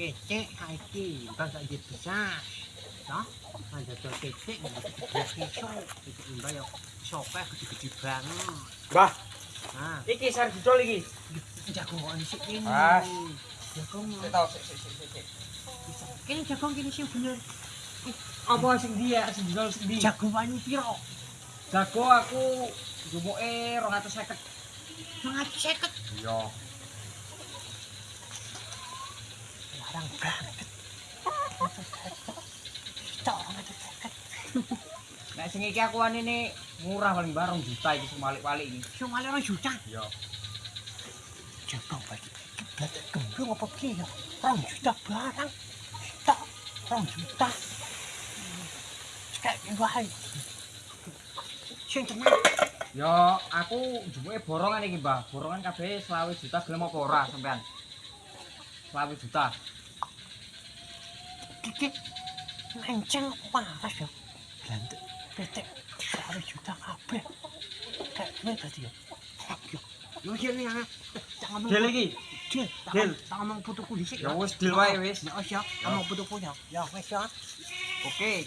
Pecek iki, bang sak bisa. Toh, ada tuh pecek gede iso, itu mbak yo sopeh gede-gede banget. Mbah, Nah, iki sar didol iki. jagongan sik ini. Ah. Jagong. Sik tau sik. Kene jagong kene sing bener. Apa sing dia sing didol sing di? Jagongan piro? Jago aku jumuke 250. 250. Iya. Larang banget. Tok 250. Nek sing iki aku anine murah paling bareng juta iki sing walik-walik iki. Cuma 2 juta. Iya. Jagong bagi. Blatek gemblung apa piye ya? 2 juta barang. Tok 2 juta. Kayak wae. Sing tenan. Ya aku jumuke borongan iki, Mbah. Borongan kabeh 20 juta gelem apa ora sampean? 20 juta. Iki menceng paras ya. Blantek petek 20 juta kabeh. Kayak gue tadi ya. Fuck ya. Yo nih ya. Jangan ngomong. Deal iki. Deal. Tak ngomong putuku dhisik Ya wis deal wae wis. Ya wis ya. Ngomong putuku ya. Ya wis ya. Oke.